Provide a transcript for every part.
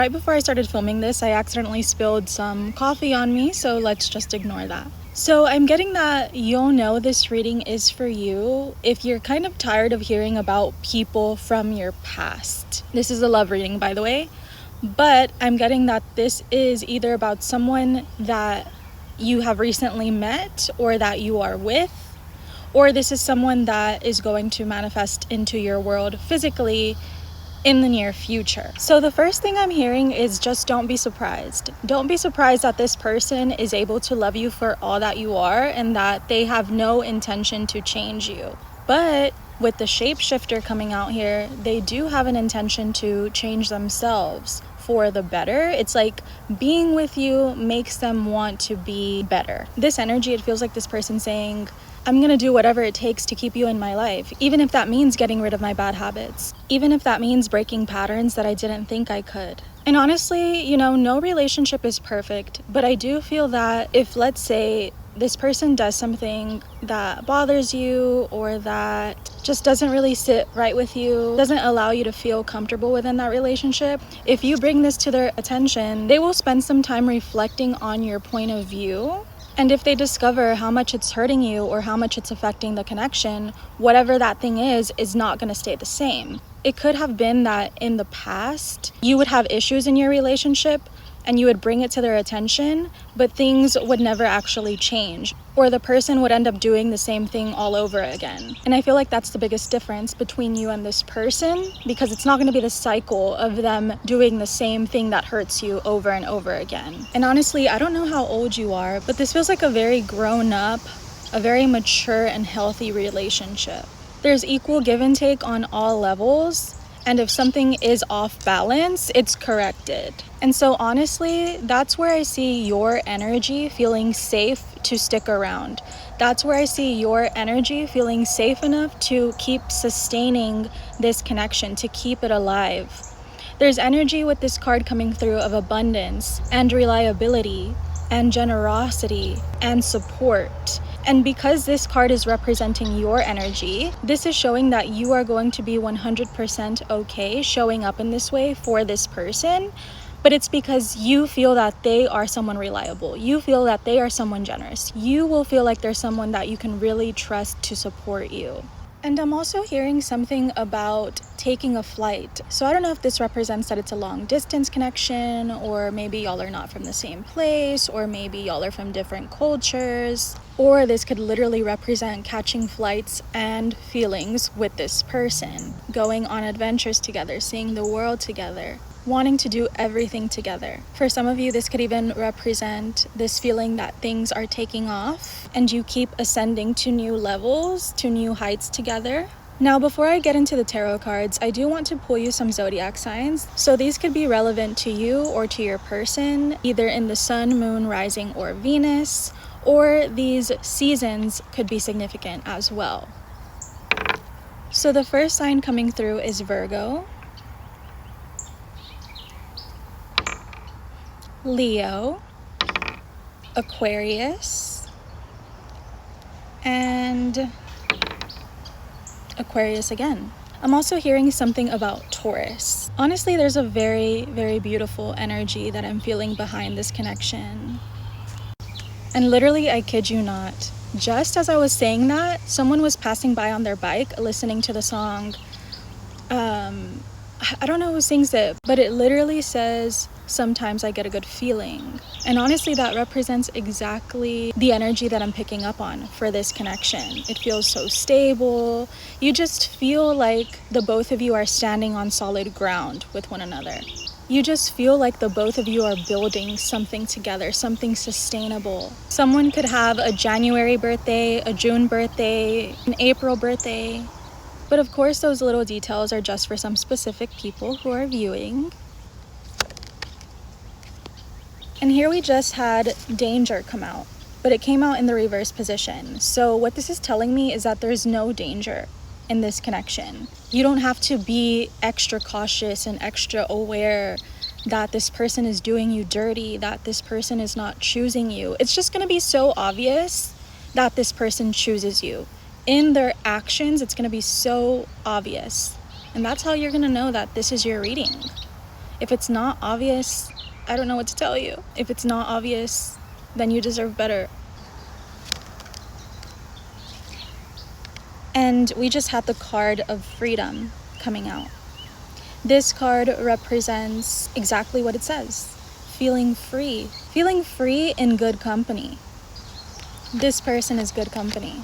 Right before I started filming this, I accidentally spilled some coffee on me, so let's just ignore that. So I'm getting that you'll know this reading is for you if you're kind of tired of hearing about people from your past. This is a love reading, by the way, but I'm getting that this is either about someone that you have recently met or that you are with, or this is someone that is going to manifest into your world physically in the near future. So the first thing I'm hearing is just don't be surprised. Don't be surprised that this person is able to love you for all that you are and that they have no intention to change you. But with the shapeshifter coming out here, they do have an intention to change themselves for the better. It's like being with you makes them want to be better. This energy, it feels like this person saying, I'm gonna do whatever it takes to keep you in my life, even if that means getting rid of my bad habits, even if that means breaking patterns that I didn't think I could. And honestly, no relationship is perfect, but I do feel that if, let's say, this person does something that bothers you or that just doesn't really sit right with you, doesn't allow you to feel comfortable within that relationship, if you bring this to their attention, they will spend some time reflecting on your point of view. And if they discover how much it's hurting you or how much it's affecting the connection, whatever that thing is not going to stay the same. It could have been that in the past, you would have issues in your relationship and you would bring it to their attention, but things would never actually change, or the person would end up doing the same thing all over again. And I feel like that's the biggest difference between you and this person, because it's not going to be the cycle of them doing the same thing that hurts you over and over again. And honestly, I don't know how old you are, but this feels like a very grown up, a very mature and healthy relationship. There's equal give and take on all levels. And if something is off balance, it's corrected. And so honestly, that's where I see your energy feeling safe to stick around. That's where I see your energy feeling safe enough to keep sustaining this connection, to keep it alive. There's energy with this card coming through of abundance and reliability and generosity and support. And because this card is representing your energy, this is showing that you are going to be 100% okay showing up in this way for this person. But it's because you feel that they are someone reliable. You feel that they are someone generous. You will feel like there's someone that you can really trust to support you. And I'm also hearing something about taking a flight. So I don't know if this represents that it's a long distance connection, or maybe y'all are not from the same place, or maybe y'all are from different cultures, or this could literally represent catching flights and feelings with this person, going on adventures together, seeing the world together, wanting to do everything together. For some of you, this could even represent this feeling that things are taking off and you keep ascending to new levels, to new heights together. Now, before I get into the tarot cards, I do want to pull you some zodiac signs. So these could be relevant to you or to your person, either in the sun, moon, rising, or Venus, or these seasons could be significant as well. So the first sign coming through is Virgo, Leo, Aquarius, and Aquarius again. I'm also hearing something about Taurus. Honestly, there's a very, very beautiful energy that I'm feeling behind this connection. And literally, I kid you not, just as I was saying that, someone was passing by on their bike listening to the song. I don't know who sings it, but it literally says, "Sometimes I get a good feeling." And honestly, that represents exactly the energy that I'm picking up on for this connection. It feels so stable. You just feel like the both of you are standing on solid ground with one another. You just feel like the both of you are building something together, something sustainable. Someone could have a January birthday, a June birthday, an April birthday. But of course, those little details are just for some specific people who are viewing. And here we just had danger come out, but it came out in the reverse position. So what this is telling me is that there's no danger in this connection. You don't have to be extra cautious and extra aware that this person is doing you dirty, that this person is not choosing you. It's just going to be so obvious that this person chooses you. In their actions, it's going to be so obvious. And that's how you're going to know that this is your reading. If it's not obvious, I don't know what to tell you. If it's not obvious, then you deserve better. And we just had the card of freedom coming out. This card represents exactly what it says. Feeling free. Feeling free in good company. This person is good company.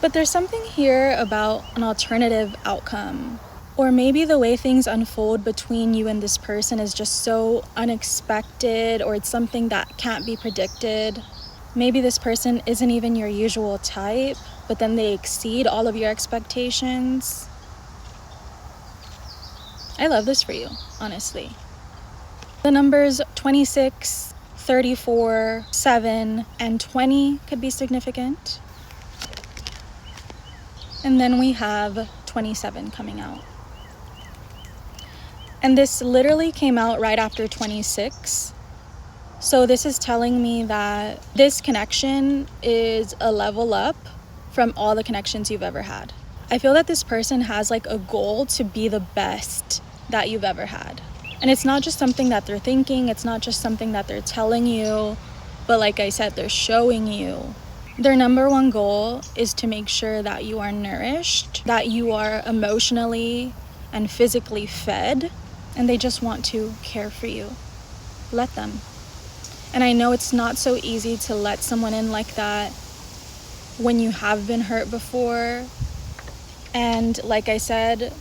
But there's something here about an alternative outcome. Or maybe the way things unfold between you and this person is just so unexpected, or it's something that can't be predicted. Maybe this person isn't even your usual type, but then they exceed all of your expectations. I love this for you, honestly. The numbers 26, 34, 7, and 20 could be significant. And then we have 27 coming out. And this literally came out right after 26. So this is telling me that this connection is a level up from all the connections you've ever had. I feel that this person has like a goal to be the best that you've ever had. And it's not just something that they're thinking, it's not just something that they're telling you, but like I said, they're showing you. Their number one goal is to make sure that you are nourished, that you are emotionally and physically fed, and they just want to care for you. Let them. And I know it's not so easy to let someone in like that when you have been hurt before. And like I said,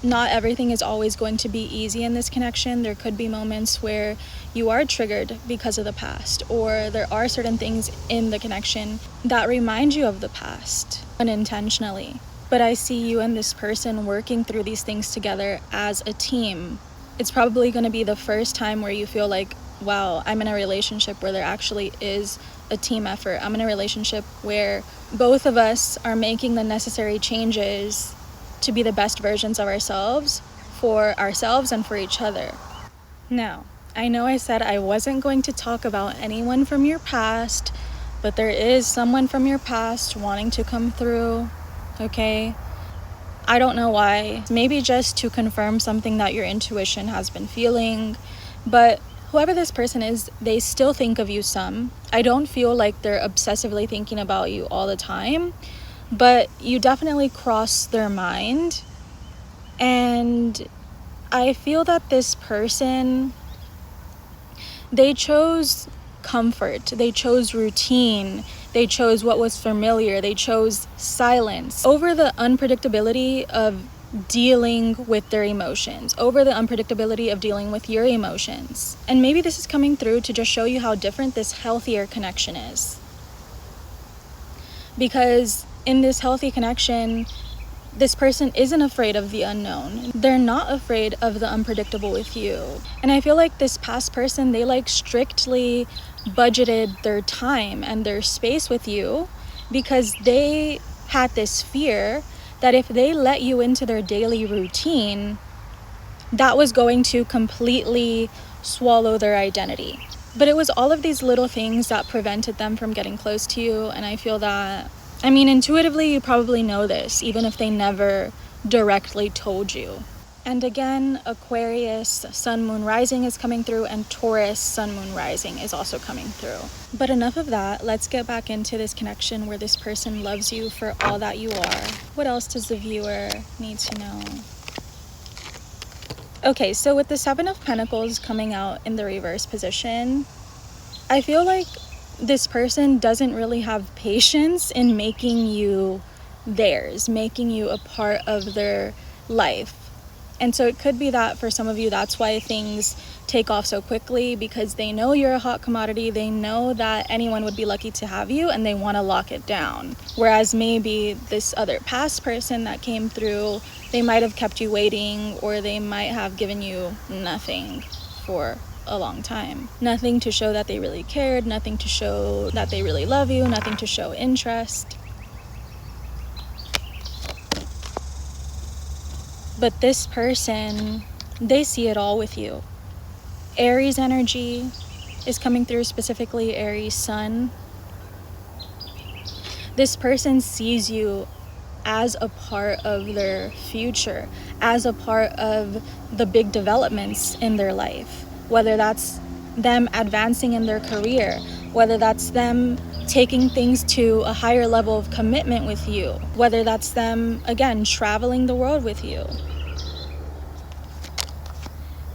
not everything is always going to be easy in this connection. There could be moments where you are triggered because of the past, or there are certain things in the connection that remind you of the past unintentionally. But I see you and this person working through these things together as a team. It's probably going to be the first time where you feel like, wow, I'm in a relationship where there actually is a team effort. I'm in a relationship where both of us are making the necessary changes to be the best versions of ourselves for ourselves and for each other. Now, I know I said I wasn't going to talk about anyone from your past, but there is someone from your past wanting to come through, okay? I don't know why. Maybe just to confirm something that your intuition has been feeling, but whoever this person is, they still think of you some. I don't feel like they're obsessively thinking about you all the time, but you definitely cross their mind. And I feel that this person, they chose comfort, they chose routine, they chose what was familiar, they chose silence over the unpredictability of dealing with their emotions, over the unpredictability of dealing with your emotions. And maybe this is coming through to just show you how different this healthier connection is. Because in this healthy connection, this person isn't afraid of the unknown. They're not afraid of the unpredictable with you. And I feel like this past person, they like strictly budgeted their time and their space with you because they had this fear that if they let you into their daily routine, that was going to completely swallow their identity. But it was all of these little things that prevented them from getting close to you. And I feel that, I mean, intuitively, you probably know this, even if they never directly told you. And again, Aquarius, Sun, Moon, Rising is coming through, and Taurus, Sun, Moon, Rising is also coming through. But enough of that. Let's get back into this connection where this person loves you for all that you are. What else does the viewer need to know? Okay, so with the Seven of Pentacles coming out in the reverse position, I feel like this person doesn't really have patience in making you theirs, making you a part of their life. And so it could be that for some of you, that's why things take off so quickly, because they know you're a hot commodity. They know that anyone would be lucky to have you, and they want to lock it down. Whereas maybe this other past person that came through, they might have kept you waiting, or they might have given you nothing for a long time. Nothing to show that they really cared, nothing to show that they really love you, nothing to show interest. But this person, they see it all with you. Aries energy is coming through, specifically Aries Sun. This person sees you as a part of their future, as a part of the big developments in their life, whether that's them advancing in their career, whether that's them taking things to a higher level of commitment with you, whether that's them, again, traveling the world with you.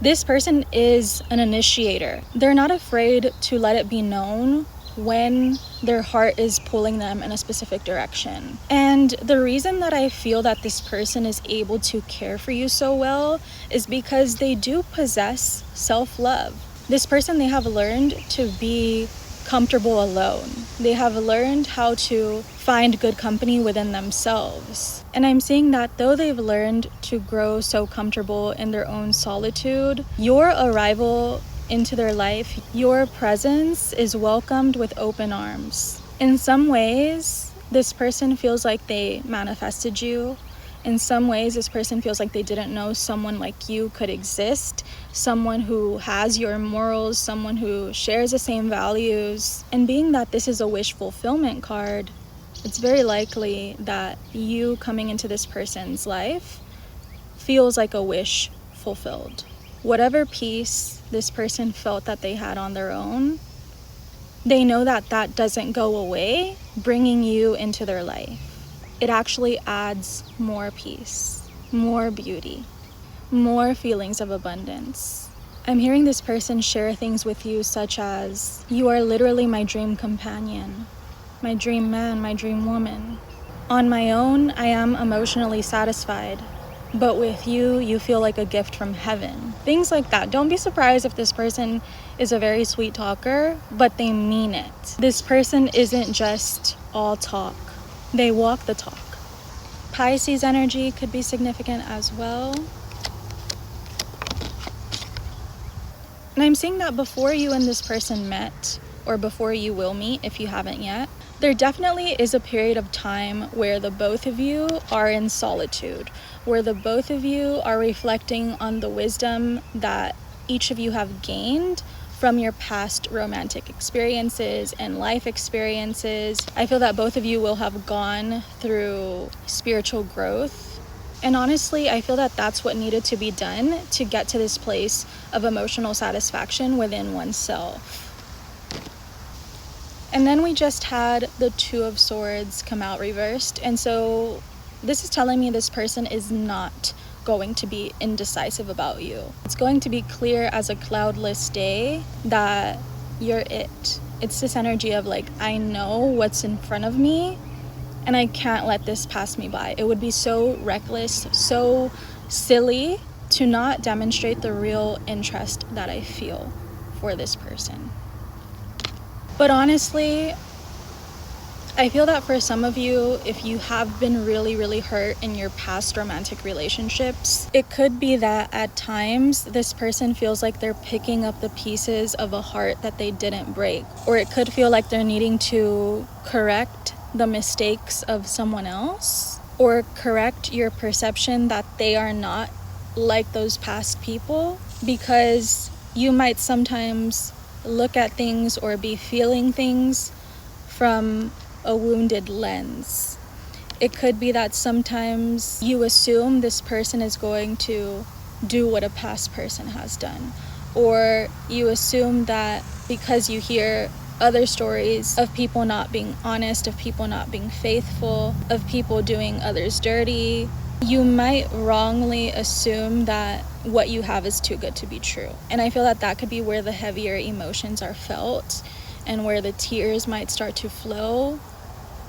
This person is an initiator. They're not afraid to let it be known when their heart is pulling them in a specific direction. And the reason that I feel that this person is able to care for you so well is because they do possess self-love. This person, they have learned to be comfortable alone. They have learned how to find good company within themselves. And I'm seeing that though they've learned to grow so comfortable in their own solitude, your arrival into their life, your presence is welcomed with open arms. In some ways, this person feels like they manifested you. In some ways, this person feels like they didn't know someone like you could exist, someone who has your morals, someone who shares the same values. And being that this is a wish fulfillment card, it's very likely that you coming into this person's life feels like a wish fulfilled. Whatever peace this person felt that they had on their own, they know that that doesn't go away bringing you into their life. It actually adds more peace, more beauty, more feelings of abundance. I'm hearing this person share things with you such as, you are literally my dream companion, my dream man, my dream woman. On my own, I am emotionally satisfied, but with you, you feel like a gift from heaven. Things like that. Don't be surprised if this person is a very sweet talker, but they mean it. This person isn't just all talk. They walk the talk. Pisces energy could be significant as well. And I'm seeing that before you and this person met, or before you will meet if you haven't yet, there definitely is a period of time where the both of you are in solitude, where the both of you are reflecting on the wisdom that each of you have gained from your past romantic experiences and life experiences. I feel that both of you will have gone through spiritual growth. And honestly, I feel that that's what needed to be done to get to this place of emotional satisfaction within oneself. And then we just had the Two of Swords come out reversed. And so this is telling me this person is not going to be indecisive about you. It's going to be clear as a cloudless day that you're it. It's this energy of like, I know what's in front of me and I can't let this pass me by. It would be so reckless, so silly to not demonstrate the real interest that I feel for this person. But honestly, I feel that for some of you, if you have been really, really hurt in your past romantic relationships, it could be that at times this person feels like they're picking up the pieces of a heart that they didn't break. Or it could feel like they're needing to correct the mistakes of someone else, or correct your perception that they are not like those past people, because you might sometimes look at things or be feeling things from a wounded lens. It could be that sometimes you assume this person is going to do what a past person has done, or you assume that because you hear other stories of people not being honest, of people not being faithful, of people doing others dirty, you might wrongly assume that what you have is too good to be true. And I feel that that could be where the heavier emotions are felt, and where the tears might start to flow,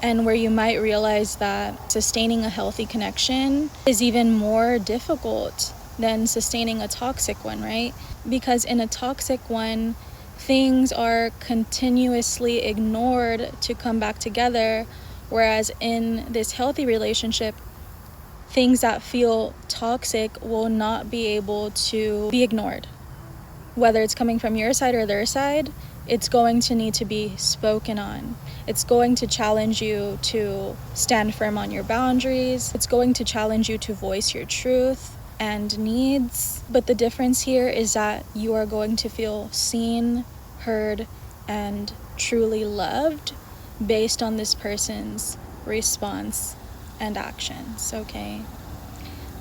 and where you might realize that sustaining a healthy connection is even more difficult than sustaining a toxic one, right? Because in a toxic one, things are continuously ignored to come back together, whereas in this healthy relationship, things that feel toxic will not be able to be ignored. Whether it's coming from your side or their side, it's going to need to be spoken on. It's going to challenge you to stand firm on your boundaries. It's going to challenge you to voice your truth and needs. But the difference here is that you are going to feel seen, heard, and truly loved based on this person's response and actions, okay?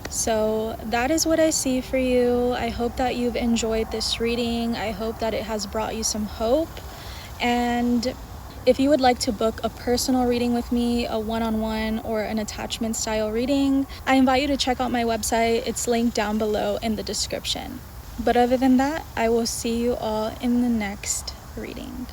So that is what I see for you. I hope that you've enjoyed this reading. I hope that it has brought you some hope. And if you would like to book a personal reading with me, a one-on-one or an attachment style reading, I invite you to check out my website. It's linked down below in the description. But other than that, I will see you all in the next reading.